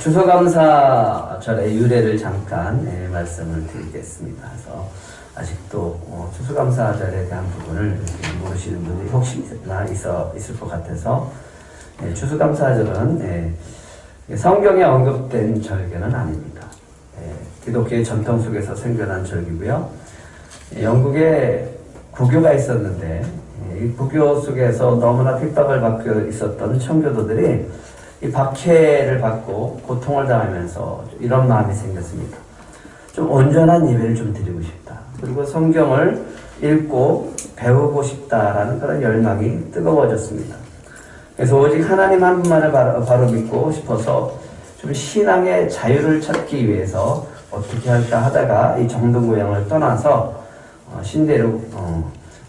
추수감사절의 유래를 잠깐 말씀을 드리겠습니다. 그래서 아직도 추수감사절에 대한 부분을 모르시는 분들이 혹시나 있을 것 같아서 추수감사절은 성경에 언급된 절기는 아닙니다. 기독교의 전통 속에서 생겨난 절기고요. 영국에 국교가 있었는데 이 국교 속에서 너무나 핍박을 받고 있었던 청교도들이 이 박해를 받고 고통을 당하면서 이런 마음이 생겼습니다. 좀 온전한 예배를 좀 드리고 싶다. 그리고 성경을 읽고 배우고 싶다라는 그런 열망이 뜨거워졌습니다. 그래서 오직 하나님 한 분만을 바로 믿고 싶어서 좀 신앙의 자유를 찾기 위해서 어떻게 할까 하다가 이 정동고향을 떠나서 신대륙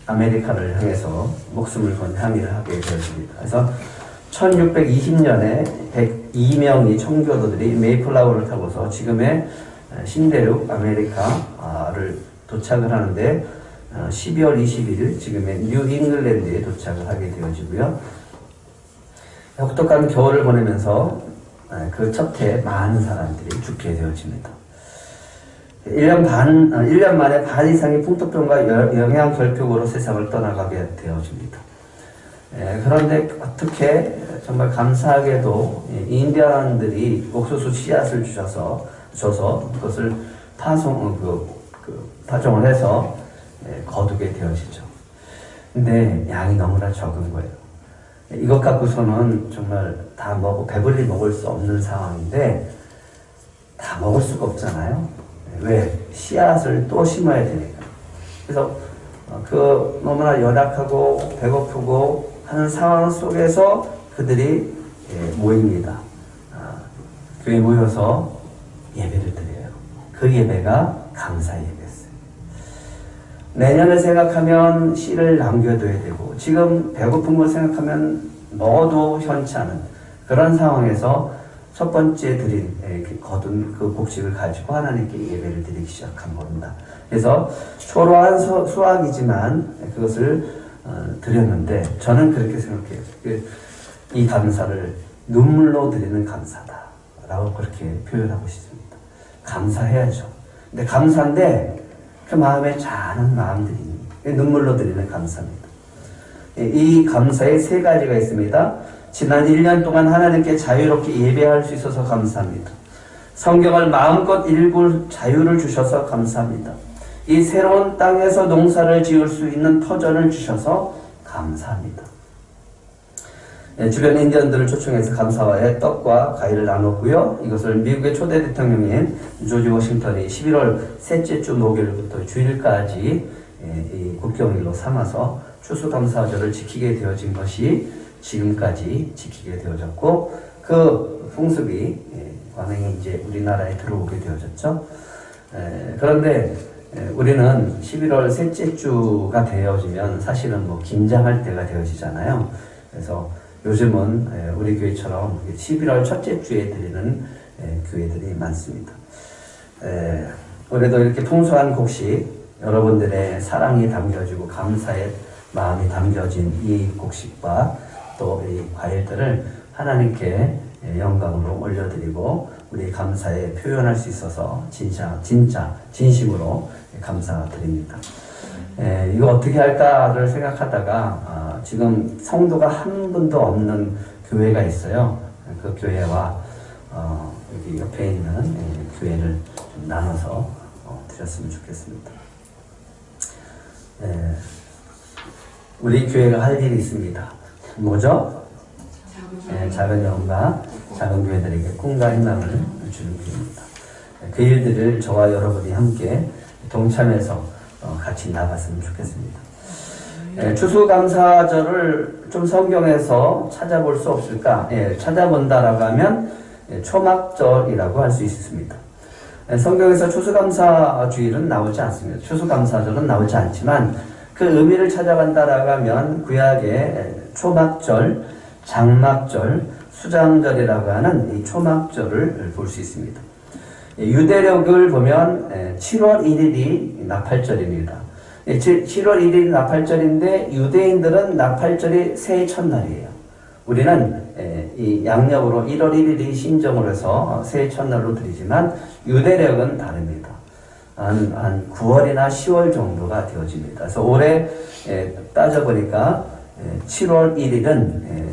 아메리카를 향해서 목숨을 건 항해를 하게 되었습니다. 그래서 1620년에 102명의 청교도들이 메이플라워를 타고서 지금의 신대륙 아메리카를 도착을 하는데 12월 21일 지금의 뉴 잉글랜드에 도착을 하게 되어지고요. 혹독한 겨울을 보내면서 그 첫 해에 많은 사람들이 죽게 되어집니다. 1년 만에 반 이상의 풍토병과 영양결핍으로 세상을 떠나가게 되어집니다. 그런데 어떻게 정말 감사하게도 인디언들이 옥수수 씨앗을 줘서 그것을 파종을 해서 거두게 되어지죠. 근데 양이 너무나 적은 거예요. 이것 갖고서는 정말 다 배불리 먹을 수 없는 상황인데 다 먹을 수가 없잖아요. 왜? 씨앗을 또 심어야 되니까. 그래서 너무나 연약하고 배고프고 하는 상황 속에서 그들이 모입니다. 교회에 모여서 예배를 드려요. 그 예배가 감사 예배였어요. 내년을 생각하면 씨를 남겨둬야 되고 지금 배고픈 걸 생각하면 먹어도 현치 않은 그런 상황에서 첫 번째 거둔 그 곡식을 가지고 하나님께 예배를 드리기 시작한 겁니다. 그래서 초라한 수확이지만 그것을 드렸는데 저는 그렇게 생각해요. 이 감사를 눈물로 드리는 감사다라고 그렇게 표현하고 싶습니다. 감사해야죠. 근데 감사인데 그 마음에 작은 마음들이 눈물로 드리는 감사입니다. 이 감사에 세 가지가 있습니다. 지난 1년 동안 하나님께 자유롭게 예배할 수 있어서 감사합니다. 성경을 마음껏 읽을 자유를 주셔서 감사합니다. 이 새로운 땅에서 농사를 지을 수 있는 터전을 주셔서 감사합니다. 주변 인디언들을 초청해서 감사와의 떡과 과일을 나눴고요. 이것을 미국의 초대 대통령인 조지 워싱턴이 11월 셋째 주 목요일부터 주일까지 이 국경일로 삼아서 추수감사절을 지키게 되어진 것이 지금까지 지키게 되어졌고 그 풍습이 관행이 이제 우리나라에 들어오게 되어졌죠. 그런데 우리는 11월 셋째 주가 되어지면 사실은 긴장할 때가 되어지잖아요. 그래서 요즘은 우리 교회처럼 11월 첫째 주에 드리는 교회들이 많습니다. 올해도 이렇게 풍성한 곡식, 여러분들의 사랑이 담겨지고 감사의 마음이 담겨진 이 곡식과 또 이 과일들을 하나님께 영광으로 올려드리고 우리 감사에 표현할 수 있어서 진심으로 감사드립니다. 이거 어떻게 할까를 생각하다가 지금 성도가 한 분도 없는 교회가 있어요. 그 교회와 여기 옆에 있는 교회를 좀 나눠서 드렸으면 좋겠습니다. 우리 교회가 할 일이 있습니다. 뭐죠? 작은 영혼과 작은 교회들에게 꿈과 희망을 주는 교회입니다. 그 일들을 저와 여러분이 함께 동참해서 같이 나갔으면 좋겠습니다. 추수감사절을 좀 성경에서 찾아볼 수 없을까? 찾아본다라고 하면 초막절이라고 할 수 있습니다. 성경에서 추수감사주일은 나오지 않습니다. 추수감사절은 나오지 않지만 그 의미를 찾아간다라고 하면 구약의 초막절, 장막절, 수장절이라고 하는 이 초막절을 볼 수 있습니다. 유대력을 보면 7월 1일이 나팔절입니다. 7월 1일이 나팔절인데 유대인들은 나팔절이 새해 첫날이에요. 우리는 이 양력으로 1월 1일이 신정으로 해서 새해 첫날로 드리지만 유대력은 다릅니다. 한 9월이나 10월 정도가 되어집니다. 그래서 올해 따져보니까 7월 1일은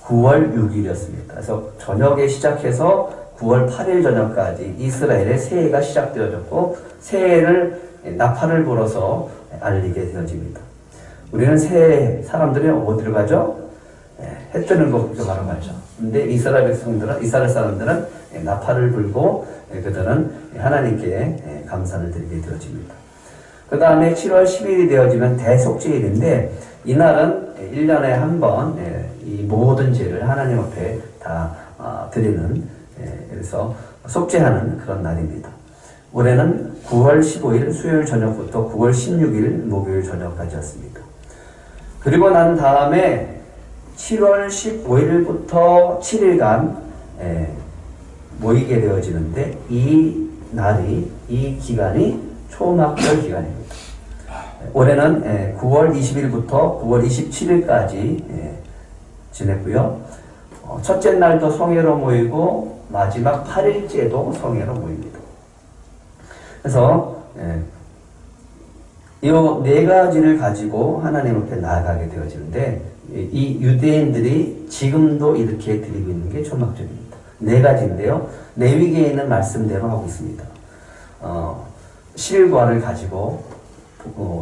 9월 6일이었습니다. 그래서 저녁에 시작해서 9월 8일 저녁까지 이스라엘의 새해가 시작되어졌고 새해를 나팔을 불어서 알리게 되어집니다. 우리는 새해 사람들이 어디로 가죠? 해 뜨는 거 구경하러 가죠. 근데 이스라엘 사람들은 나팔을 불고 그들은 하나님께 감사를 드리게 되어집니다. 그 다음에 7월 10일이 되어지면 대속죄일인데 이날은 1년에 한 번 이 모든 죄를 하나님 앞에 다 드리는 그래서 속죄하는 그런 날입니다. 올해는 9월 15일 수요일 저녁부터 9월 16일 목요일 저녁까지였습니다. 그리고 난 다음에 7월 15일부터 7일간 모이게 되어지는데 이 기간이 초막절 기간입니다. 올해는 9월 20일부터 9월 27일까지 지냈고요. 첫째 날도 성회로 모이고 마지막 8일째도 성회로 모입니다. 그래서 이 네 가지를 가지고 하나님 앞에 나아가게 되어지는데 이 유대인들이 지금도 이렇게 드리고 있는 게 초막절입니다. 네 가지인데요. 레위기에 있는 말씀대로 하고 있습니다. 실과를 가지고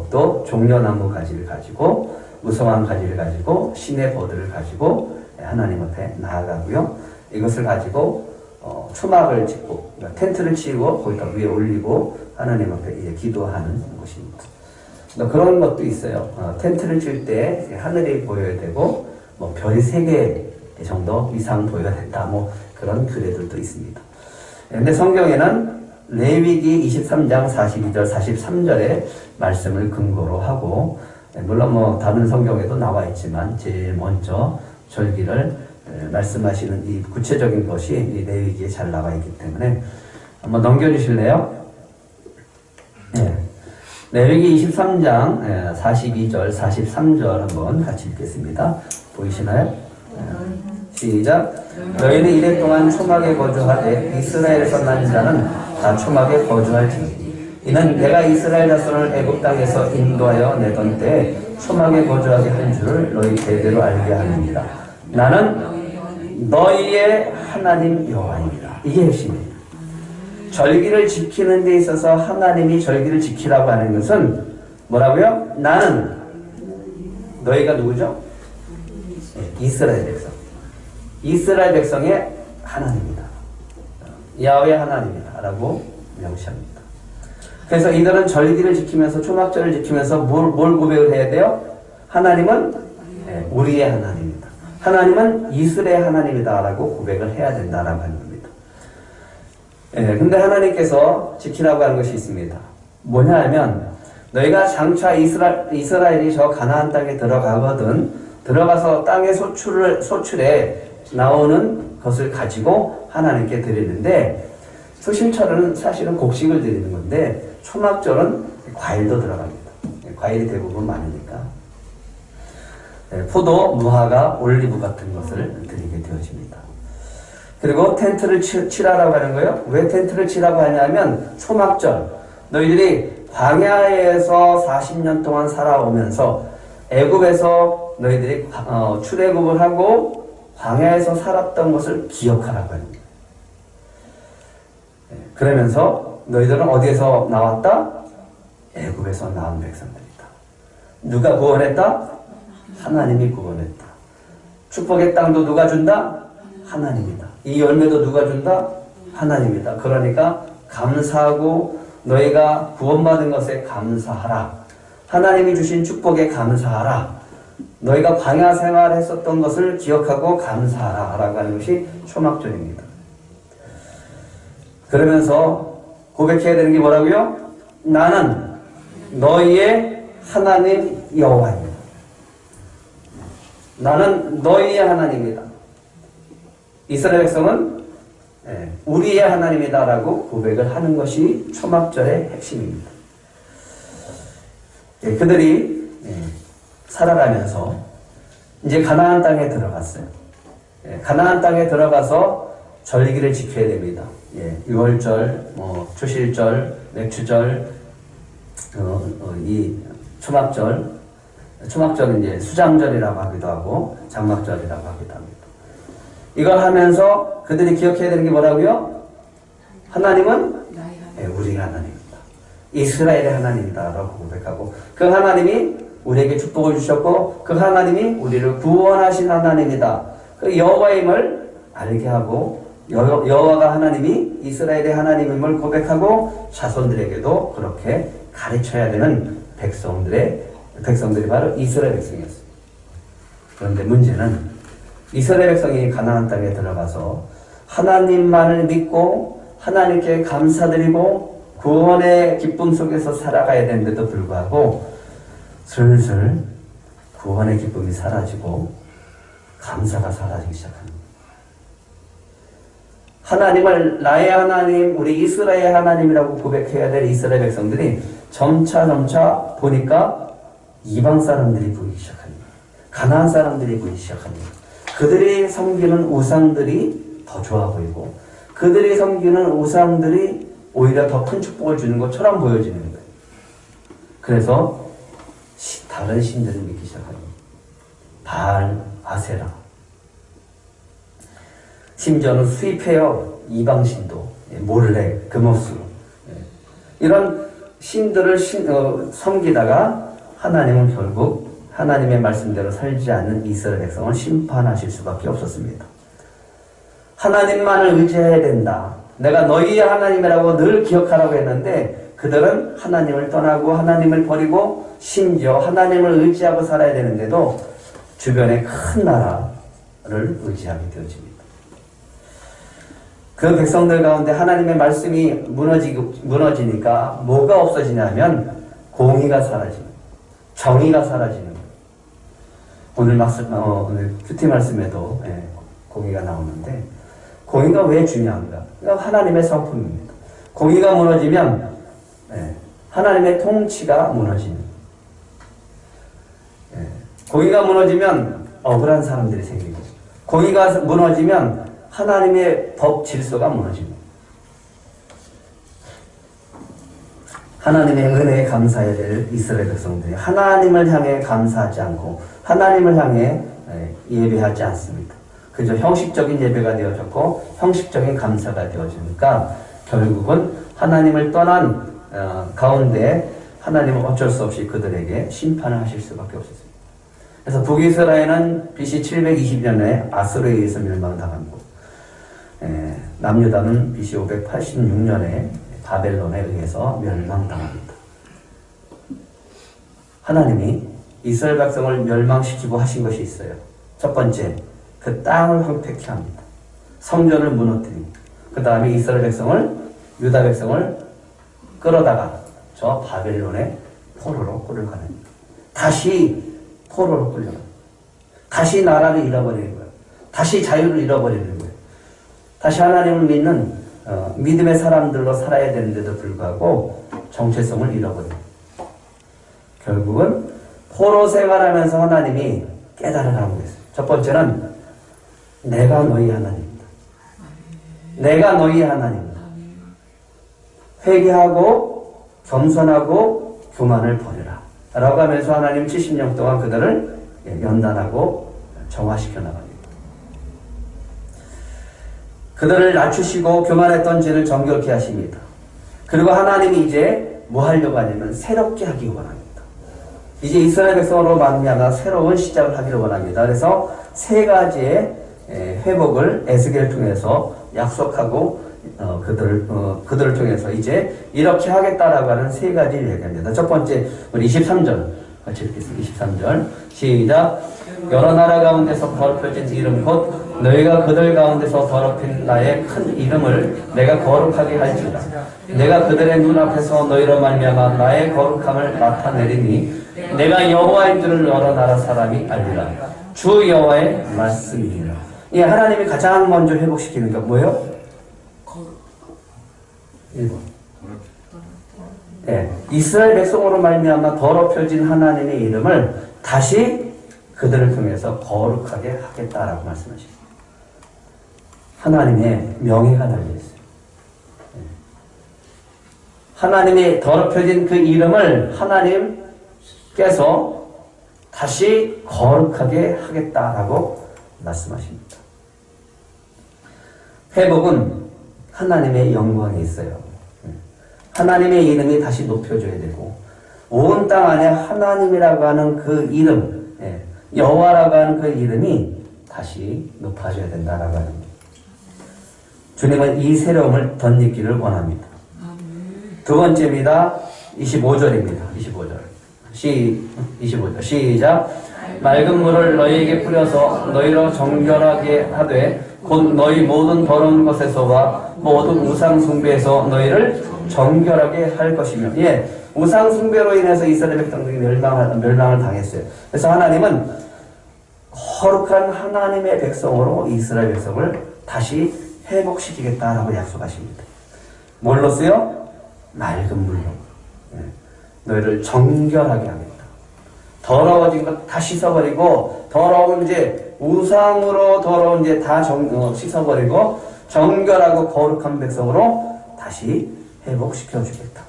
또 종려나무 가지를 가지고 무성한 가지를 가지고 신의 버들을 가지고 하나님 앞에 나아가고요. 이것을 가지고 초막을 짓고 그러니까 텐트를 치고 거기다 위에 올리고 하나님 앞에 이제 기도하는 것입니다. 그런 것도 있어요. 텐트를 칠 때 하늘이 보여야 되고 뭐 별이 3개 정도 이상 보여야 된다. 뭐 그런 규례들도 있습니다. 근데 성경에는 레위기 23장 42절 43절의 말씀을 근거로 하고 물론 뭐 다른 성경에도 나와 있지만 제일 먼저 절기를 말씀하시는 이 구체적인 것이 이 레위기에 잘 나와 있기 때문에 한번 넘겨주실래요? 네. 레위기 23장 42절 43절 한번 같이 읽겠습니다. 보이시나요? 시작. 너희는 이래 동안 초막에 거주하되 이스라엘에서 난 자는 다 초막에 거주할지니 이는 내가 이스라엘 자손을 애굽 땅에서 인도하여 내던 때에 초막에 거주하게 한 줄을 너희 대대로 알게 하느니라. 나는 너희의 하나님 여호와입니다. 이게 핵심이에요. 절기를 지키는 데 있어서 하나님이 절기를 지키라고 하는 것은 뭐라고요? 나는 너희가 누구죠? 이스라엘 백성. 이스라엘 백성의 하나님이다. 야훼 하나님이다 라고 명시합니다. 그래서 이들은 절기를 지키면서 초막절을 지키면서 뭘 고백을 해야 돼요? 하나님은 우리의 하나님이다. 하나님은 이스라엘 하나님이다 라고 고백을 해야 된다라고 하는 겁니다. 근데 하나님께서 지키라고 하는 것이 있습니다. 뭐냐 하면 너희가 장차 이스라엘이 저 가나안 땅에 들어가서 땅의 소출에 나오는 것을 가지고 하나님께 드리는데 소심철은 사실은 곡식을 드리는 건데 초막절은 과일도 들어갑니다. 과일이 대부분 많으니까 포도, 무화과, 올리브 같은 것을 드리게 되어집니다. 그리고 텐트를 치라라고 하는 거예요. 왜 텐트를 치라고 하냐면 초막절 너희들이 광야에서 40년 동안 살아오면서 애굽에서 너희들이 출애굽을 하고 광야에서 살았던 것을 기억하라고 하는 거예요. 그러면서 너희들은 어디에서 나왔다? 애굽에서 나온 백성들이다. 누가 구원했다? 하나님이 구원했다. 축복의 땅도 누가 준다? 하나님이다. 이 열매도 누가 준다? 하나님이다. 그러니까 감사하고 너희가 구원받은 것에 감사하라. 하나님이 주신 축복에 감사하라. 너희가 광야 생활했었던 것을 기억하고 감사하라 라고 하는 것이 초막절입니다. 그러면서 고백해야 되는 게 뭐라고요? 나는 너희의 하나님 여호와입니다. 나는 너희의 하나님이다. 이스라엘 백성은 우리의 하나님이다 라고 고백을 하는 것이 초막절의 핵심입니다. 그들이 살아가면서 이제 가나안 땅에 들어갔어요. 가나안 땅에 들어가서 절기를 지켜야 됩니다. 유월절, 초실절, 맥주절, 이 초막절은 이제 수장절이라고 하기도 하고 장막절이라고 하기도 합니다. 이걸 하면서 그들이 기억해야 되는 게 뭐라고요? 하나님은 우리 하나님입니다. 이스라엘의 하나님이다라고 고백하고 그 하나님이 우리에게 축복을 주셨고 그 하나님이 우리를 구원하신 하나님이다. 그 여호와임을 알게 하고 여호와가 하나님이 이스라엘의 하나님임을 고백하고 자손들에게도 그렇게 가르쳐야 되는 백성들이 바로 이스라엘 백성이었습니다. 그런데 문제는 이스라엘 백성이 가나안 땅에 들어가서 하나님만을 믿고 하나님께 감사드리고 구원의 기쁨 속에서 살아가야 되는데도 불구하고 슬슬 구원의 기쁨이 사라지고 감사가 사라지기 시작합니다. 하나님을 나의 하나님, 우리 이스라엘 하나님이라고 고백해야 될 이스라엘 백성들이 점차 보니까 이방 사람들이 보이기 시작합니다. 가나안 사람들이 보이기 시작합니다. 그들이 섬기는 우상들이 더 좋아 보이고 그들이 섬기는 우상들이 오히려 더 큰 축복을 주는 것처럼 보여지는 거예요. 그래서 다른 신들을 믿기 시작합니다. 바알, 아세라. 심지어는 수입해요. 이방신도, 몰렉, 금오수. 이런 신들을 섬기다가 하나님은 결국 하나님의 말씀대로 살지 않는 이스라엘 백성을 심판하실 수밖에 없었습니다. 하나님만을 의지해야 된다. 내가 너희의 하나님이라고 늘 기억하라고 했는데 그들은 하나님을 떠나고 하나님을 버리고 심지어 하나님을 의지하고 살아야 되는데도 주변의 큰 나라를 의지하게 되어집니다. 그 백성들 가운데 하나님의 말씀이 무너지니까 뭐가 없어지냐면 공의가 사라집니다. 정의가 사라지는 거예요. 오늘 큐티 말씀에도 공의가 나오는데 공의가 왜 중요한가? 하나님의 성품입니다. 공의가 무너지면 하나님의 통치가 무너집니다. 공의가 무너지면 억울한 사람들이 생기고 공의가 무너지면 하나님의 법 질서가 무너집니다. 하나님의 은혜에 감사해야 될 이스라엘 백성들이 하나님을 향해 감사하지 않고 하나님을 향해 예배하지 않습니다. 그저 형식적인 예배가 되어졌고 형식적인 감사가 되어지니까 결국은 하나님을 떠난 가운데 하나님은 어쩔 수 없이 그들에게 심판을 하실 수밖에 없었습니다. 그래서 북이스라엘은 BC 720년에 아수르에 의해서 멸망당합니다. 남유다는 BC 586년에 바벨론에 의해서 멸망당합니다. 하나님이 이스라엘 백성을 멸망시키고 하신 것이 있어요. 첫 번째, 그 땅을 황폐케 합니다. 성전을 무너뜨립니다. 그 다음에 이스라엘 백성을, 유다 백성을 끌어다가 저 바벨론의 포로로 끌어가냅니다. 다시 포로로 끌려갑니다. 다시 나라를 잃어버리는 거예요. 다시 자유를 잃어버리는 거예요. 다시 하나님을 믿는 믿음의 사람들로 살아야 되는데도 불구하고 정체성을 잃어버립니다. 결국은 포로 생활하면서 하나님이 깨달으라고 했어요. 첫 번째는 내가 너희 하나님이다. 내가 너희 하나님이다. 회개하고 겸손하고 교만을 버려라 라고 하면서 하나님 70년 동안 그들을 연단하고 정화시켜 나갑니다. 그들을 낮추시고 교만했던 죄를 정결케 하십니다. 그리고 하나님이 이제 뭐 하려고 하냐면 새롭게 하기 원합니다. 이제 이스라엘 백성으로 말미암아 새로운 시작을 하기를 원합니다. 그래서 세 가지의 회복을 에스겔을 통해서 약속하고 그들을 통해서 이제 이렇게 하겠다라고 하는 세 가지를 얘기합니다. 첫 번째 우리 23절 같이 읽겠습니다. 23절 시작. 여러 나라 가운데서 더럽혀진 이름 곧 너희가 그들 가운데서 더럽힌 나의 큰 이름을 내가 거룩하게 할지라. 내가 그들의 눈앞에서 너희로 말미암아 나의 거룩함을 나타내리니 내가 여호와인 줄을 여러 나라 사람이 알리라. 주 여호와의 말씀이니라. 예, 하나님이 가장 먼저 회복시키는 게 뭐예요? 1번. 예, 이스라엘 백성으로 말미암아 더럽혀진 하나님의 이름을 다시 그들을 통해서 거룩하게 하겠다라고 말씀하십니다. 하나님의 명예가 달려있어요. 하나님이 더럽혀진 그 이름을 하나님께서 다시 거룩하게 하겠다라고 말씀하십니다. 회복은 하나님의 영광에 있어요. 하나님의 이름이 다시 높여줘야 되고 온 땅 안에 하나님이라고 하는 그 이름, 여호와라고 하는 그 이름이 다시 높아져야 된다라고 하는 거예요. 주님은 이 새로움을 덧입기를 원합니다. 두 번째입니다. 25절입니다. 25절. 25절. 시작. 맑은 물을 너희에게 뿌려서 너희로 정결하게 하되 곧 너희 모든 더러운 것에서와 모든 우상 숭배에서 너희를 정결하게 할 것이며. 우상 숭배로 인해서 이스라엘 백성들이 멸망을 당했어요. 그래서 하나님은 거룩한 하나님의 백성으로 이스라엘 백성을 다시 회복시키겠다라고 약속하십니다. 뭘로써요? 맑은 물로. 너희를 정결하게 하겠다. 더러워진 것 다 씻어버리고, 더러운 이제 우상으로 더러운 이제 다 씻어버리고, 정결하고 거룩한 백성으로 다시 회복시켜주겠다.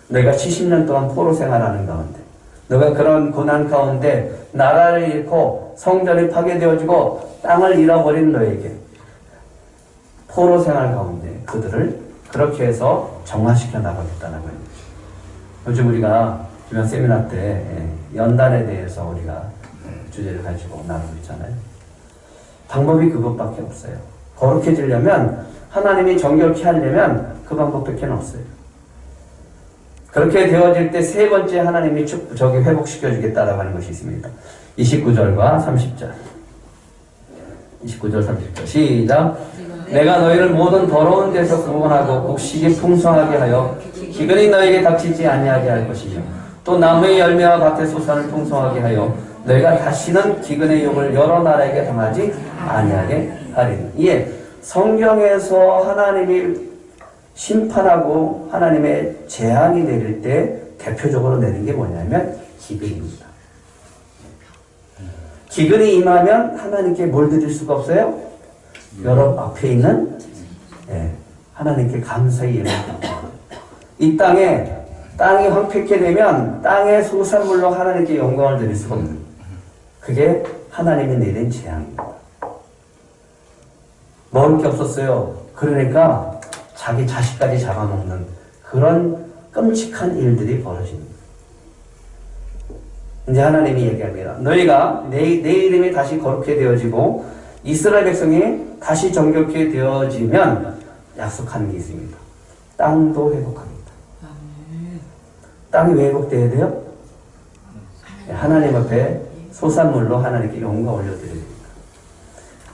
너희가 70년 동안 포로 생활하는 가운데, 너가 그런 고난 가운데 나라를 잃고 성전이 파괴되어지고 땅을 잃어버린 너에게 포로 생활 가운데 그들을 그렇게 해서 정화시켜 나가겠다는 거예요. 요즘 우리가 주변 세미나 때 연단에 대해서 우리가 주제를 가지고 나누고 있잖아요. 방법이 그것밖에 없어요. 거룩해지려면, 하나님이 정결케 하려면 그 방법밖에 없어요. 그렇게 되어질 때 세 번째 하나님이 회복시켜주겠다라고 하는 것이 있습니다. 29절과 30절. 29절, 30절. 시작. 내가 너희를 모든 더러운 데서 구원하고 곡식이 풍성하게 하여 기근이 너희에게 닥치지 아니하게 할 것이며 또 나무의 열매와 밭의 소산을 풍성하게 하여 너희가 다시는 기근의 욕을 여러 나라에게 당하지 아니하게 하리니. 성경에서 하나님이 심판하고 하나님의 재앙이 내릴 때 대표적으로 내린 게 뭐냐면 기근입니다. 기근이 임하면 하나님께 뭘 드릴 수가 없어요? 여러 앞에 있는 하나님께 감사의 예물을 드립니다. 이 땅이 황폐케 되면 땅의 소산물로 하나님께 영광을 드릴 수가 없는, 그게 하나님이 내린 재앙입니다. 먹을 게 없었어요. 그러니까 자기 자식까지 잡아먹는 그런 끔찍한 일들이 벌어집니다. 이제 하나님이 얘기합니다. 너희가 내 이름이 다시 거룩해 되어지고 이스라엘 백성이 다시 정결케 되어지면 약속하는 게 있습니다. 땅도 회복합니다. 땅이 왜 회복돼야 돼요? 하나님 앞에 소산물로 하나님께 영광 올려드립니다.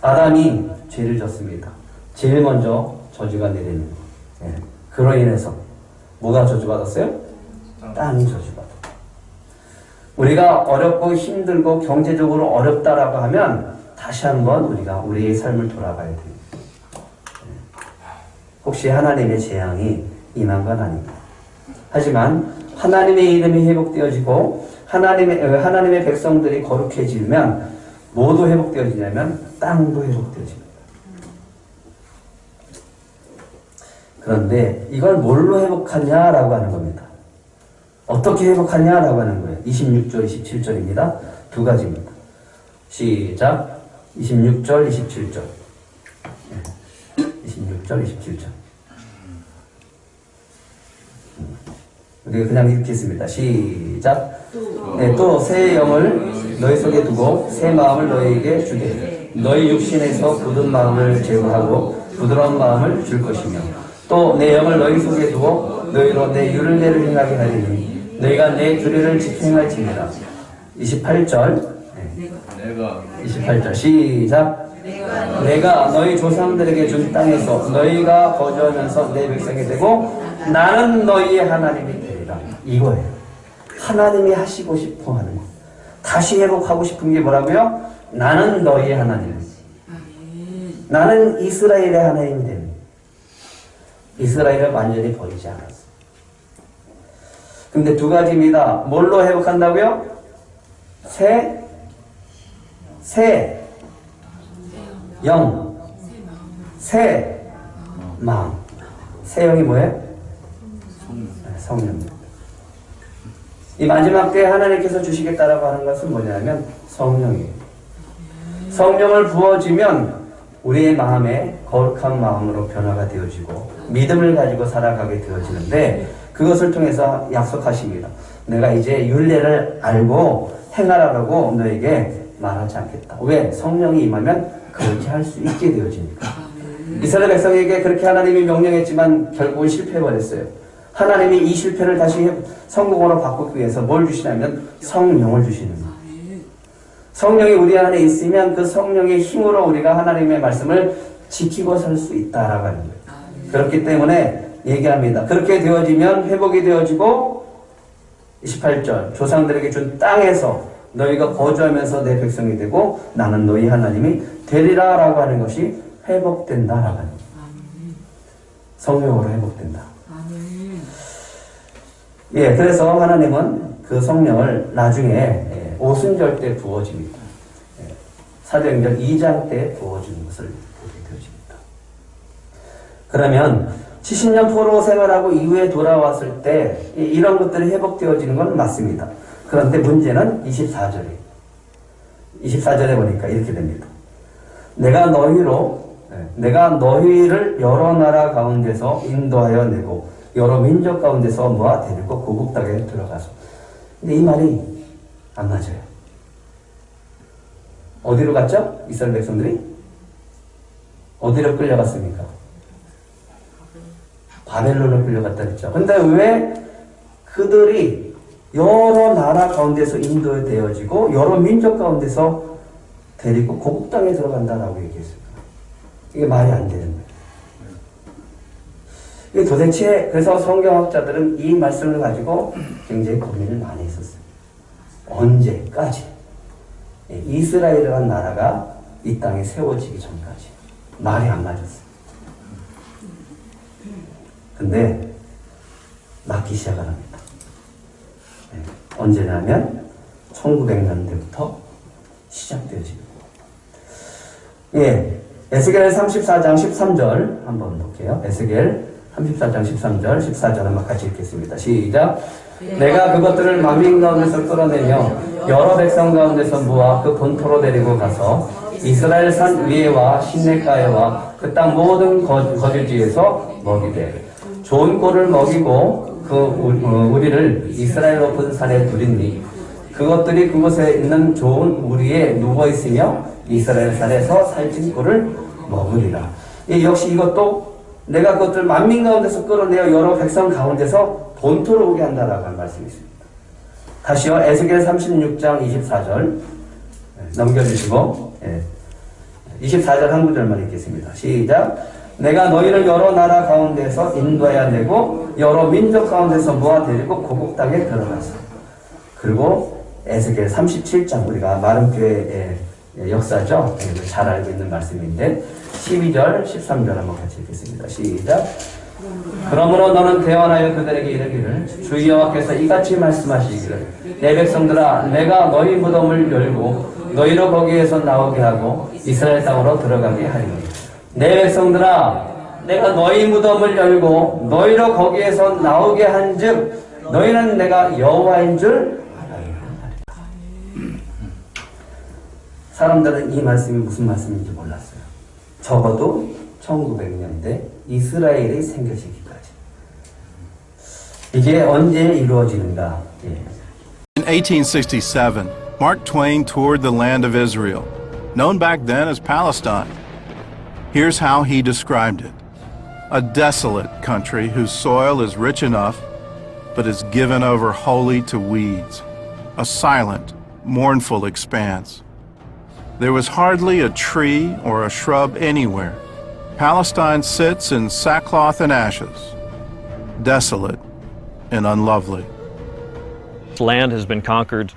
아담이 죄를 졌습니다. 제일 먼저 저주가 내리는 거예요. 그로 인해서 뭐가 저주받았어요? 땅이 저주받았어요. 우리가 어렵고 힘들고 경제적으로 어렵다라고 하면 다시 한번 우리가 우리의 삶을 돌아봐야 됩니다. 혹시 하나님의 재앙이 임한 건 아닙니다. 하지만 하나님의 이름이 회복되어지고 하나님의 백성들이 거룩해지면 모두 회복되어지냐면 땅도 회복되어집니다. 그런데 이걸 뭘로 회복하냐라고 하는 겁니다. 어떻게 회복하냐라고 하는 거예요. 26절, 27절입니다. 두 가지입니다. 시작. 26절, 27절. 26절, 27절. 우리가 그냥 이렇게 했습니다. 시작. 또 새 영을 너희 속에 두고 새 마음을 너희에게 주게. 너희 육신에서 굳은 마음을 제거하고 부드러운 마음을 줄 것이며 또 내 영을 너희 속에 두어 너희로 내 율례를 행하게 하리니 너희가 내 규례를 지켜행할지니라. 28절. 28절 시작. 내가 너희 조상들에게 준 땅에서 너희가 거주하면서 내 백성이 되고 나는 너희의 하나님이 되리라. 이거예요. 하나님이 하시고 싶어 하는 거. 다시 회복하고 싶은 게 뭐라고요? 나는 너희의 하나님. 나는 이스라엘의 하나님이 됩니다. 이스라엘을 완전히 버리지 않았어. 근데 두 가지입니다. 뭘로 회복한다고요? 새 영. 새 마음. 새 영이 뭐예요? 네, 성령입니다. 이 마지막 때 하나님께서 주시겠다라고 하는 것은 뭐냐면 성령이에요. 성령을 부어주면 우리의 마음에 거룩한 마음으로 변화가 되어지고 믿음을 가지고 살아가게 되어지는데 그것을 통해서 약속하십니다. 내가 이제 율례를 알고 행하라고 너에게 말하지 않겠다. 왜? 성령이 임하면 그렇게 할 수 있게 되어지니까. 이스라엘 백성에게 그렇게 하나님이 명령했지만 결국은 실패해버렸어요. 하나님이 이 실패를 다시 성공으로 바꾸기 위해서 뭘 주시냐면 성령을 주시는 거예요. 성령이 우리 안에 있으면 그 성령의 힘으로 우리가 하나님의 말씀을 지키고 살 수 있다라고 하는 거예요. 그렇기 때문에 얘기합니다. 그렇게 되어지면 회복이 되어지고 28절 조상들에게 준 땅에서 너희가 거주하면서 내 백성이 되고 나는 너희 하나님이 되리라 라고 하는 것이 회복된다라고 하는 거예요. 성령으로 회복된다. 예, 그래서 하나님은 그 성령을 나중에 오순절 때 부어줍니다. 사도행전 2장 때 부어주는 것을 보게 되어집니다. 그러면 70년 포로 생활하고 이후에 돌아왔을 때 이런 것들이 회복되어지는 건 맞습니다. 그런데 문제는 24절에 24절에 보니까 이렇게 됩니다. 내가 너희를 여러 나라 가운데서 인도하여 내고 여러 민족 가운데서 모아 데리고 고국 땅에 들어가서. 근데 이 말이 안 맞아요. 어디로 갔죠? 이스라엘 백성들이? 어디로 끌려갔습니까? 바벨론으로 끌려갔다 그랬죠. 근데 왜 그들이 여러 나라 가운데서 인도되어지고 여러 민족 가운데서 데리고 고국 땅에 들어간다라고 얘기했습니다. 이게 말이 안 되는 거예요. 이게 도대체 그래서 성경학자들은 이 말씀을 가지고 굉장히 고민을 많이 했었어요. 언제까지 이스라엘이라는 나라가 이 땅에 세워지기 전까지 말이 안 맞았어요. 근데 맞기 시작을 합니다. 언제냐면 1900년대부터 시작되어집니다. 예, 에스겔 34장 13절 한번 볼게요. 에스겔 34장 13절 14절 한번 같이 읽겠습니다. 시작. 내가 그것들을 만민 가운데서 끌어내며 여러 백성 가운데서 모아 그 본토로 데리고 가서 이스라엘 산 위에와 시내가에와 그 땅 모든 거주지에서 먹이되 좋은 꼴을 먹이고 그 우리를 이스라엘 높은 산에 두리니 그것들이 그곳에 있는 좋은 우리에 누워있으며 이스라엘 산에서 살찐 꼴을 먹으리라. 역시 이것도 내가 그것들 만민 가운데서 끌어내어 여러 백성 가운데서 본토로 오게 한다라고 하는 말씀이 있습니다. 다시요. 에스겔 36장 24절 넘겨주시고 24절 한 구절만 읽겠습니다. 시작. 내가 너희를 여러 나라 가운데서 인도해야 되고 여러 민족 가운데서 모아 데리고 고국 땅에 들어가서. 그리고 에스겔 37장 우리가 마른 교회의 역사죠. 잘 알고 있는 말씀인데 12절 13절 한번 같이 읽겠습니다. 시작. 그러므로 너는 대언하여 그들에게 이르기를 주 여호와께서 이같이 말씀하시기를 내 백성들아 내가 너희 무덤을 열고 너희로 거기에서 나오게 하고 이스라엘 땅으로 들어가게 하리니 내 백성들아 내가 너희 무덤을 열고 너희로 거기에서 나오게 한즉 너희는 내가 여호와인 줄 알아야. 사람들은 이 말씀이 무슨 말씀인지 몰랐어요. 적어도 1900년대 이스라엘이 생겨지기까지. 이게 언제 이루어지는가? In 1867, Mark Twain toured the land of Israel, known back then as Palestine. Here's how he described it. A desolate country whose soil is rich enough, but is given over wholly to weeds. A silent, mournful expanse. There was hardly a tree or a shrub anywhere. Palestine sits in sackcloth and ashes, desolate and unlovely. Land has been conquered,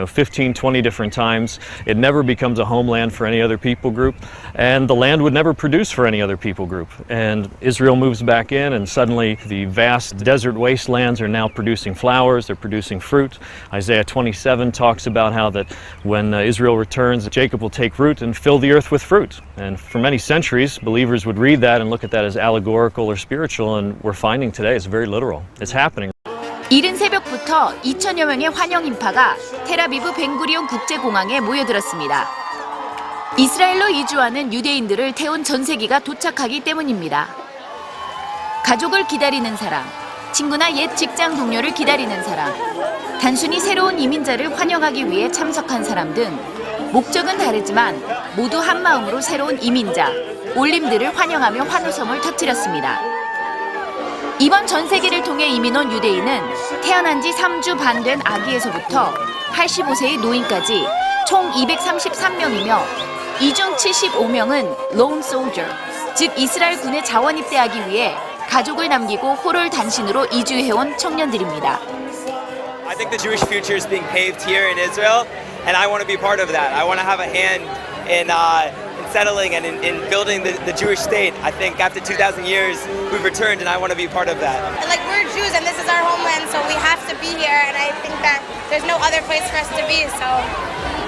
15, 20 different times. It never becomes a homeland for any other people group, and the land would never produce for any other people group. And Israel moves back in, and suddenly the vast desert wastelands are now producing flowers, they're producing fruit. Isaiah 27 talks about how that when Israel returns, Jacob will take root and fill the earth with fruit. And for many centuries, believers would read that and look at that as allegorical or spiritual, and we're finding today it's very literal. It's happening. 이른 새벽부터 2천여 명의 환영 인파가 텔아비브 벤구리온 국제공항에 모여들었습니다. 이스라엘로 이주하는 유대인들을 태운 전세기가 도착하기 때문입니다. 가족을 기다리는 사람, 친구나 옛 직장 동료를 기다리는 사람, 단순히 새로운 이민자를 환영하기 위해 참석한 사람 등 목적은 다르지만 모두 한 마음으로 새로운 이민자, 올림들을 환영하며 환호성을 터뜨렸습니다. 이번 전세기를 통해 이민 온 유대인은 태어난 지 3주 반 된 아기에서부터 85세의 노인까지 총 233명이며 이 중 75명은 lone soldier, 즉 이스라엘 군에 자원 입대하기 위해 가족을 남기고 호롤 단신으로 이주해온 청년들입니다. I think the Jewish future is being paved here in Israel, and I want to be part of that. I want to have a hand in settling and in building the Jewish state. I think after 2,000 years, we've returned, and I want to be part of that. Like, we're Jews, and this is our homeland, so we have to be here, and I think that there's no other place for us to be, so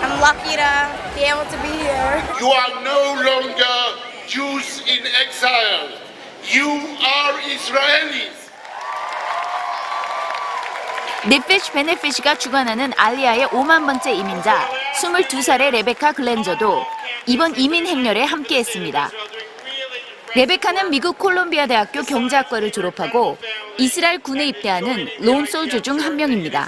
I'm lucky to be able to be here. You are no longer Jews in exile. You are Israelis. 넷피쉬 베네피쉬가 주관하는 알리아의 5만 번째 이민자 22살의 레베카 글렌저도 이번 이민 행렬에 함께했습니다. 레베카는 미국 콜롬비아 대학교 경제학과를 졸업하고 이스라엘 군에 입대하는 론 솔저 중 한 명입니다.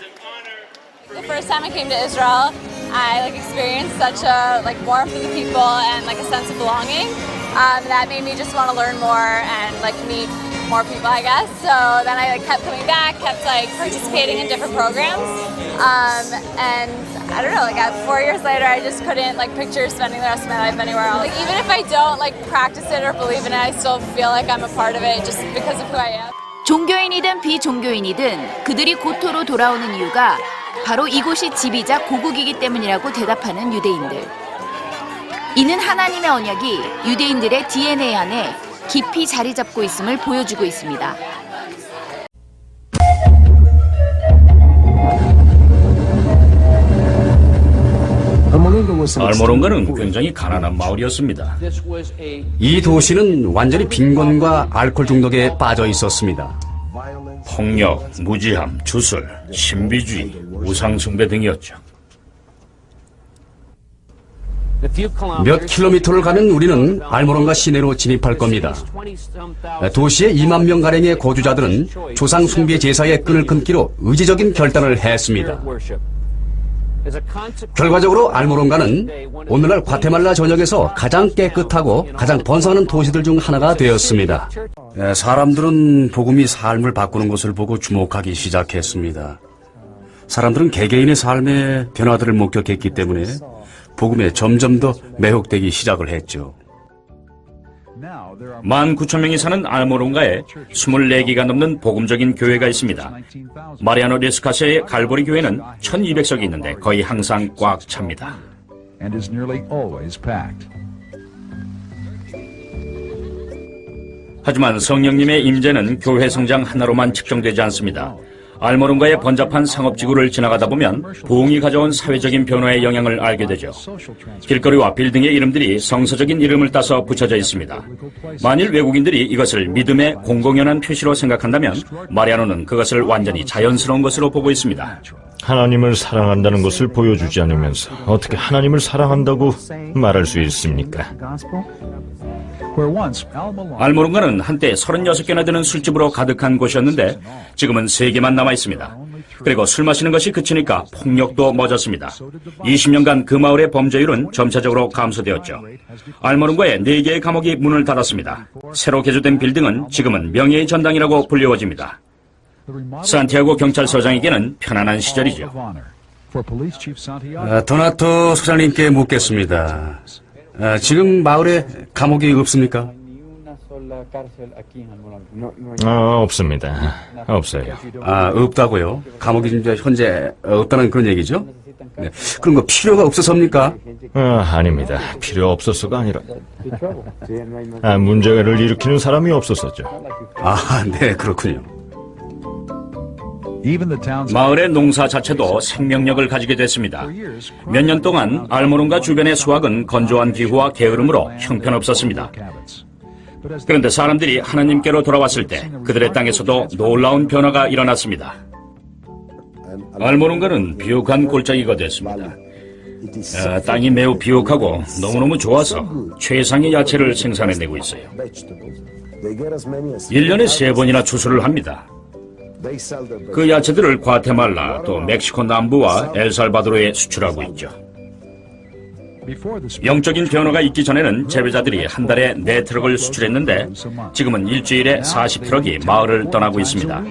The first time I came to Israel, I experienced such a warmth of the people and a sense of belonging that made me just want to learn more and meet more people, I guess. So then I kept coming back, kept participating in different programs, and I don't know. 4 years later, I just couldn't picture spending the rest of my life anywhere else. Even if I don't practice it or believe in it, I still feel like I'm a part of it just because of who I am. 종교인이든 비종교인이든 그들이 고토로 돌아오는 이유가 바로 이곳이 집이자 고국이기 때문이라고 대답하는 유대인들. 이는 하나님의 언약이 유대인들의 DNA 안에 깊이 자리 잡고 있음을 보여주고 있습니다. 알모론가는 굉장히 가난한 마을이었습니다. 이 도시는 완전히 빈곤과 알코올 중독에 빠져 있었습니다. 폭력, 무지함, 주술, 신비주의, 우상숭배 등이었죠. 몇 킬로미터를 가면 우리는 알모론가 시내로 진입할 겁니다. 도시의 2만 명가량의 거주자들은 조상 숭배 제사의 끈을 끊기로 의지적인 결단을 했습니다. 결과적으로 알모론가는 오늘날 과테말라 전역에서 가장 깨끗하고 가장 번성하는 도시들 중 하나가 되었습니다. 사람들은 복음이 삶을 바꾸는 것을 보고 주목하기 시작했습니다. 사람들은 개개인의 삶의 변화들을 목격했기 때문에 복음에 점점 더 매혹되기 시작을 했죠. 19,000명이 사는 알모론가에 24개가 넘는 복음적인 교회가 있습니다. 마리아노 리스카세의 갈보리 교회는 1,200석이 있는데 거의 항상 꽉 찹니다. 하지만 성령님의 임재는 교회 성장 하나로만 측정되지 않습니다. 알모론가의 번잡한 상업지구를 지나가다 보면 부흥이 가져온 사회적인 변화의 영향을 알게 되죠. 길거리와 빌딩의 이름들이 성서적인 이름을 따서 붙여져 있습니다. 만일 외국인들이 이것을 믿음의 공공연한 표시로 생각한다면 마리아노는 그것을 완전히 자연스러운 것으로 보고 있습니다. 하나님을 사랑한다는 것을 보여주지 않으면서 어떻게 하나님을 사랑한다고 말할 수 있습니까? 알모론가는 한때 36개나 되는 술집으로 가득한 곳이었는데 지금은 3개만 남아 있습니다. 그리고 술 마시는 것이 그치니까 폭력도 멎었습니다. 20년간 그 마을의 범죄율은 점차적으로 감소되었죠. 알모론가에 4개의 감옥이 문을 닫았습니다. 새로 개조된 빌딩은 지금은 명예의 전당이라고 불리워집니다. 산티아고 경찰서장에게는 편안한 시절이죠. 도나토 소장님께 묻겠습니다. 지금 마을에 감옥이 없습니까? 없습니다. 없어요. 아, 없다고요? 감옥이 지금 현재 없다는 그런 얘기죠? 네. 그런 거 필요가 없어서입니까? 아닙니다. 필요 없어서가 아니라 문제를 일으키는 사람이 없었었죠. 아, 네, 그렇군요. 마을의 농사 자체도 생명력을 가지게 됐습니다. 몇 년 동안 알모론가 주변의 수확은 건조한 기후와 게으름으로 형편없었습니다. 그런데 사람들이 하나님께로 돌아왔을 때 그들의 땅에서도 놀라운 변화가 일어났습니다. 알모론가는 비옥한 골짜기가 됐습니다. 땅이 매우 비옥하고 너무너무 좋아서 최상의 야채를 생산해내고 있어요. 1년에 3번이나 추수를 합니다. 그 야채들을 과테말라 또 멕시코 남부와 엘살바도르에 수출하고 있죠. 영적인 변화가 있기 전에는 재배자들이 한 달에 4트럭을 수출했는데 지금은 일주일에 40트럭이 마을을 떠나고 있습니다.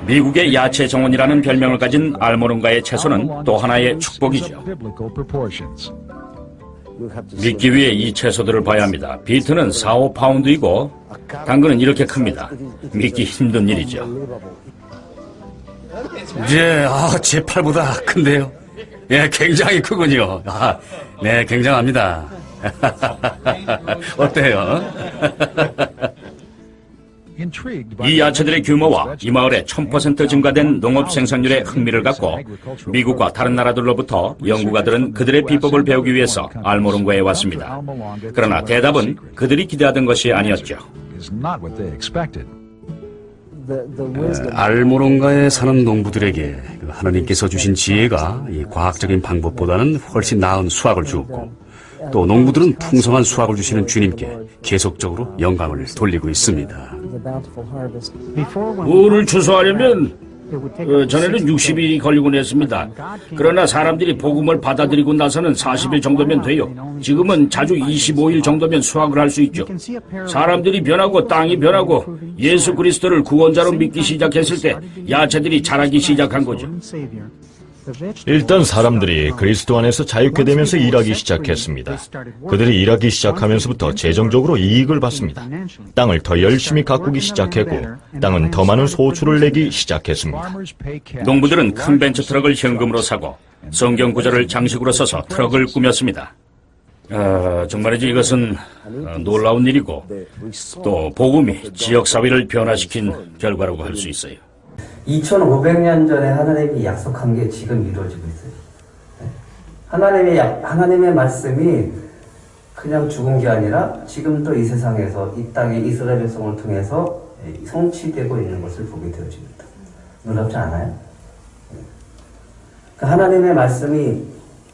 미국의 야채 정원이라는 별명을 가진 알모론가의 채소는 또 하나의 축복이죠. 믿기 위해 이 채소들을 봐야 합니다. 비트는 4-5파운드이고 당근은 이렇게 큽니다. 믿기 힘든 일이죠. 예, 제 팔보다 큰데요. 예, 굉장히 크군요. 네, 굉장합니다. 어때요? 이 야채들의 규모와 이 마을의 1000% 증가된 농업 생산률에 흥미를 갖고 미국과 다른 나라들로부터 연구가들은 그들의 비법을 배우기 위해서 알모론가에 왔습니다. 그러나 대답은 그들이 기대하던 것이 아니었죠. 알모론가에 사는 농부들에게 하나님께서 주신 지혜가 이 과학적인 방법보다는 훨씬 나은 수확을 주었고 또 농부들은 풍성한 수확을 주시는 주님께 계속적으로 영광을 돌리고 있습니다. 우를 추수하려면 전에는 60일이 걸리곤 했습니다. 그러나 사람들이 복음을 받아들이고 나서는 40일 정도면 돼요. 지금은 자주 25일 정도면 수확을 할 수 있죠. 사람들이 변하고 땅이 변하고 예수 그리스도를 구원자로 믿기 시작했을 때 야채들이 자라기 시작한 거죠. 일단 사람들이 그리스도 안에서 자유케 되면서 일하기 시작했습니다. 그들이 일하기 시작하면서부터 재정적으로 이익을 받습니다. 땅을 더 열심히 가꾸기 시작했고 땅은 더 많은 소출을 내기 시작했습니다. 농부들은 큰 벤처 트럭을 현금으로 사고 성경 구절을 장식으로 써서 트럭을 꾸몄습니다. 정말이지 이것은 놀라운 일이고 또 복음이 지역사회를 변화시킨 결과라고 할 수 있어요. 2500년 전에 하나님이 약속한 게 지금 이루어지고 있어요. 하나님의 말씀이 그냥 죽은 게 아니라 지금도 이 세상에서 이 땅의 이스라엘 백성을 통해서 성취되고 있는 것을 보게 되어집니다. 놀랍지 않아요? 하나님의 말씀이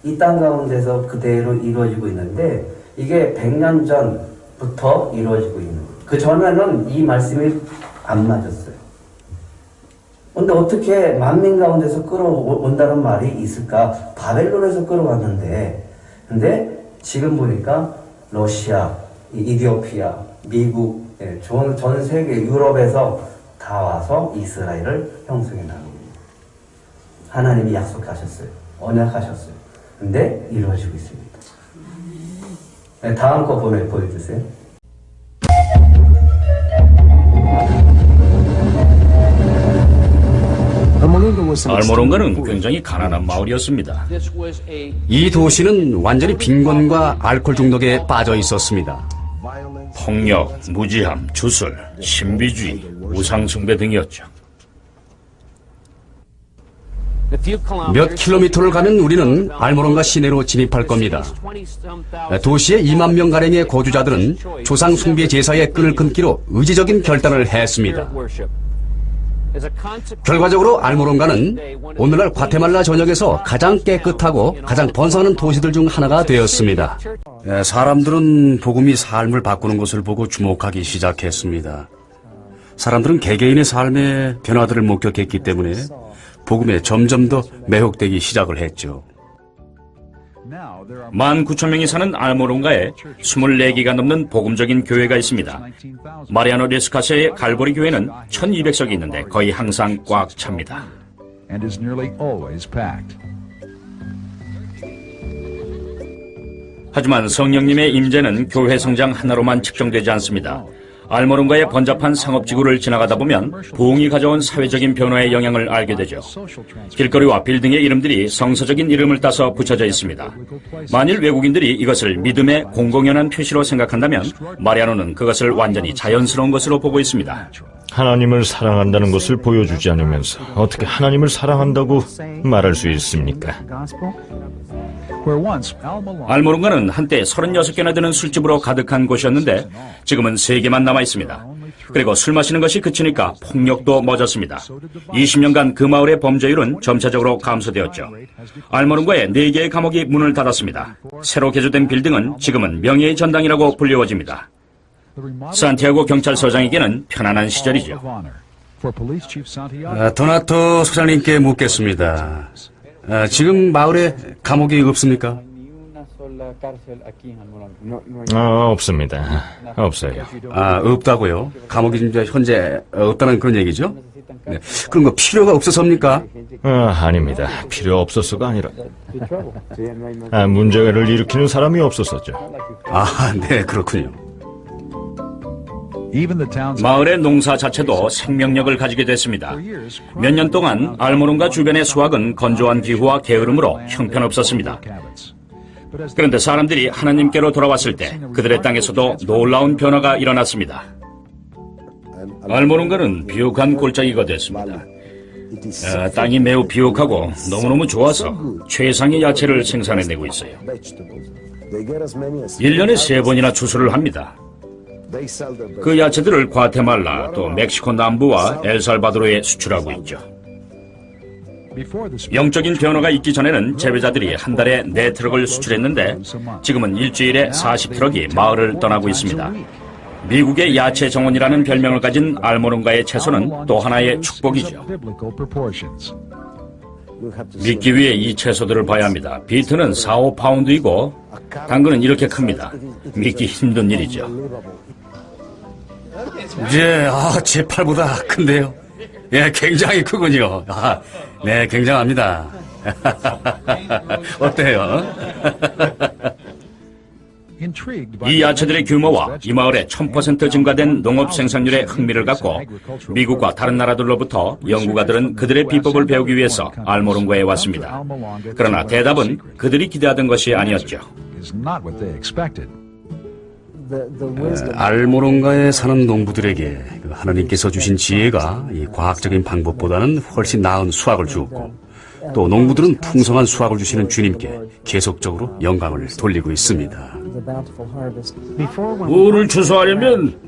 이 땅 가운데서 그대로 이루어지고 있는데 이게 100년 전부터 이루어지고 있는 거예요. 그 전에는 이 말씀이 안 맞았어요. 근데 어떻게 만민 가운데서 끌어온다는 말이 있을까? 바벨론에서 끌어왔는데, 근데 지금 보니까 러시아, 이디오피아, 미국, 전 세계 유럽에서 다 와서 이스라엘을 형성해 나갑니다. 하나님이 약속하셨어요. 언약하셨어요. 근데 이루어지고 있습니다. 다음 거 보여주세요. 알모론가는 굉장히 가난한 마을이었습니다. 이 도시는 완전히 빈곤과 알코올 중독에 빠져 있었습니다. 폭력, 무지함, 주술, 신비주의, 우상숭배 등이었죠. 몇 킬로미터를 가면 우리는 알모론가 시내로 진입할 겁니다. 도시의 2만 명가량의 거주자들은 조상 숭배 제사의 끈을 끊기로 의지적인 결단을 했습니다. 결과적으로 알모론가는 오늘날 과테말라 전역에서 가장 깨끗하고 가장 번성하는 도시들 중 하나가 되었습니다. 사람들은 복음이 삶을 바꾸는 것을 보고 주목하기 시작했습니다. 사람들은 개개인의 삶의 변화들을 목격했기 때문에 복음에 점점 더 매혹되기 시작을 했죠. 19,000명이 사는 알모론가에 24개가 넘는 복음적인 교회가 있습니다. 마리아노 레스카세의 갈보리 교회는 1200석이 있는데 거의 항상 꽉 찹니다. 하지만 성령님의 임재는 교회 성장 하나로만 측정되지 않습니다. 알모론가의 번잡한 상업지구를 지나가다 보면 부흥이 가져온 사회적인 변화의 영향을 알게 되죠. 길거리와 빌딩의 이름들이 성서적인 이름을 따서 붙여져 있습니다. 만일 외국인들이 이것을 믿음의 공공연한 표시로 생각한다면 마리아노는 그것을 완전히 자연스러운 것으로 보고 있습니다. 하나님을 사랑한다는 것을 보여주지 않으면서 어떻게 하나님을 사랑한다고 말할 수 있습니까? 알모론가는 한때 36개나 되는 술집으로 가득한 곳이었는데 지금은 3개만 남아 있습니다. 그리고 술 마시는 것이 그치니까 폭력도 멎었습니다. 20년간 그 마을의 범죄율은 점차적으로 감소되었죠. 알모론가의 4개의 감옥이 문을 닫았습니다. 새로 개조된 빌딩은 지금은 명예의 전당이라고 불리워집니다. 산티아고 경찰서장에게는 편안한 시절이죠. 도나토 소장님께 묻겠습니다. 지금 마을에 감옥이 없습니까? 없습니다. 없어요. 없다고요? 감옥이 이제 현재 없다는 그런 얘기죠? 네. 그런 거 필요가 없어서입니까? 아닙니다. 필요 없어서가 아니라 문제를 일으키는 사람이 없었었죠. 네, 그렇군요. 마을의 농사 자체도 생명력을 가지게 됐습니다. 몇 년 동안 알모론가 주변의 수확은 건조한 기후와 게으름으로 형편없었습니다. 그런데 사람들이 하나님께로 돌아왔을 때 그들의 땅에서도 놀라운 변화가 일어났습니다. 알모론가는 비옥한 골짜기가 됐습니다. 땅이 매우 비옥하고 너무너무 좋아서 최상의 야채를 생산해내고 있어요. 1년에 3번이나 추수를 합니다. 그 야채들을 과테말라, 또 멕시코 남부와 엘살바도르에 수출하고 있죠. 영적인 변화가 있기 전에는 재배자들이 한 달에 4트럭을 수출했는데 지금은 일주일에 40트럭이 마을을 떠나고 있습니다. 미국의 야채 정원이라는 별명을 가진 알모론가의 채소는 또 하나의 축복이죠. 믿기 위해 이 채소들을 봐야 합니다. 비트는 4-5파운드이고 당근은 이렇게 큽니다. 믿기 힘든 일이죠. 제 팔보다 큰데요. 굉장히 크군요. 네, 굉장합니다. 어때요? 이 야채들의 규모와 이 마을의 1000% 증가된 농업 생산률에 흥미를 갖고 미국과 다른 나라들로부터 연구가들은 그들의 비법을 배우기 위해서 알모론가에 왔습니다. 그러나 대답은 그들이 기대하던 것이 아니었죠. 알모론가에 사는 농부들에게 하나님께서 주신 지혜가 이 과학적인 방법보다는 훨씬 나은 수확을 주었고 또 농부들은 풍성한 수확을 주시는 주님께 계속적으로 영광을 돌리고 있습니다. 우를 추수하려면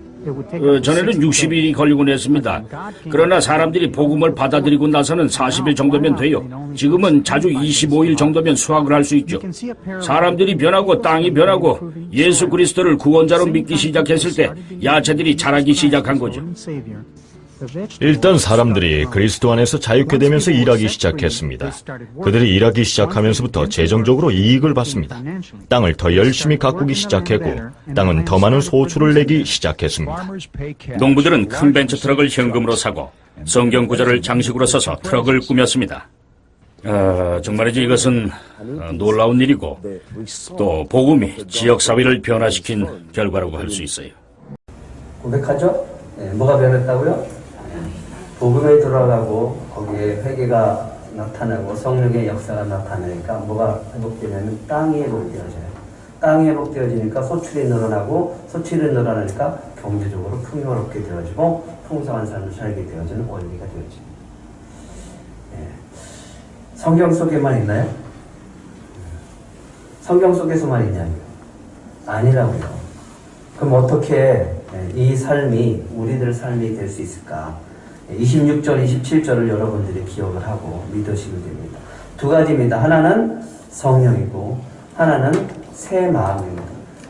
전에는 60일이 걸리곤 했습니다. 그러나 사람들이 복음을 받아들이고 나서는 40일 정도면 돼요. 지금은 자주 25일 정도면 수확을 할 수 있죠. 사람들이 변하고 땅이 변하고 예수 그리스도를 구원자로 믿기 시작했을 때 야채들이 자라기 시작한 거죠. 일단 사람들이 그리스도 안에서 자유케 되면서 일하기 시작했습니다. 그들이 일하기 시작하면서부터 재정적으로 이익을 받습니다. 땅을 더 열심히 가꾸기 시작했고 땅은 더 많은 소출을 내기 시작했습니다. 농부들은 큰 벤처 트럭을 현금으로 사고 성경 구절을 장식으로 써서 트럭을 꾸몄습니다. 정말이지 이것은 놀라운 일이고 또 복음이 지역사회를 변화시킨 결과라고 할 수 있어요. 고백하죠? 뭐가 변했다고요? 복음에 들어가고 거기에 회개가 나타나고 성령의 역사가 나타나니까 뭐가 회복되냐면 땅이 회복되어져요. 땅이 회복되어지니까 소출이 늘어나고 소출이 늘어나니까 경제적으로 풍요롭게 되어지고 풍성한 삶을 살게 되어지는 원리가 되어집니다. 성경 속에만 있나요? 성경 속에서만 있냐고요? 아니라고요. 그럼 어떻게 이 삶이 우리들 삶이 될 수 있을까? 26절, 27절을 여러분들이 기억을 하고 믿으시면 됩니다. 2가지입니다. 하나는 성령이고 하나는 새 마음입니다.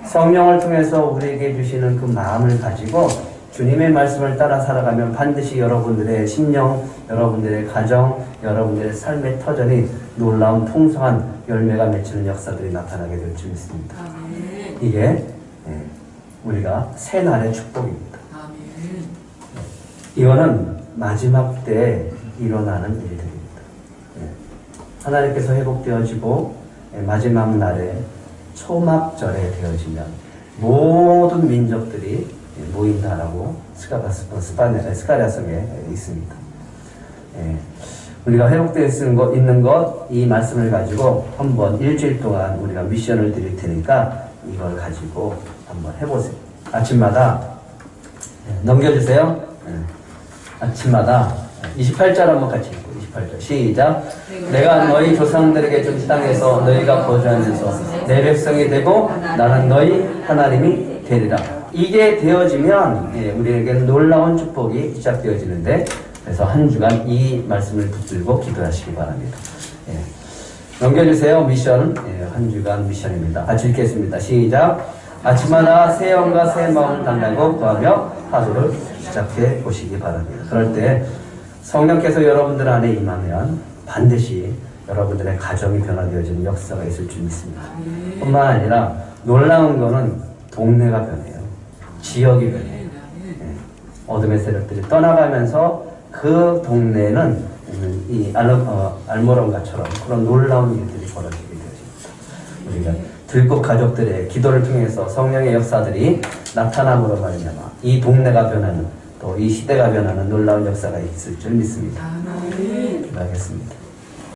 성령을 통해서 우리에게 주시는 그 마음을 가지고 주님의 말씀을 따라 살아가면 반드시 여러분들의 심령, 여러분들의 가정, 여러분들의 삶의 터전이 놀라운 풍성한 열매가 맺히는 역사들이 나타나게 될 줄 믿습니다. 이게 우리가 새 날의 축복입니다. 이거는 마지막 때 일어나는 일들입니다. 하나님께서 회복되어지고 마지막 날에 초막절에 되어지면 모든 민족들이 모인다라고 스가랴성에 있습니다. 예, 우리가 회복되어 있는 것, 이 말씀을 가지고 한번 일주일 동안 우리가 미션을 드릴 테니까 이걸 가지고 한번 해보세요. 아침마다 넘겨주세요. 아침마다 28절 한번 같이 읽고 28절 시작. 내가 너희 조상들에게 준 땅에서 너희가 거주하면서 내 백성이 되고 나는 너희 하나님이 되리라. 이게 되어지면 우리에게는 놀라운 축복이 시작되어지는데, 그래서 한 주간 이 말씀을 붙들고 기도하시기 바랍니다. 넘겨주세요. 미션. 한 주간 미션입니다. 같이 읽겠습니다. 시작. 아침마다 새 영과 새 마음을 담고 구하며 하루를 시작해 보시기 바랍니다. 그럴 때 성령께서 여러분들 안에 임하면 반드시 여러분들의 가정이 변화되어지는 역사가 있을 줄 믿습니다. 뿐만 아니라 놀라운 거는 동네가 변해요. 지역이 변해요. 어둠의 세력들이 떠나가면서 그 동네는 이 알모론가처럼 그런 놀라운 일들이 벌어지게 되어집니다. 우리가 들꽃 가족들의 기도를 통해서 성령의 역사들이 나타남으로 말미암아 이 동네가 변하는, 또 이 시대가 변하는 놀라운 역사가 있을 줄 믿습니다. 기도하겠습니다.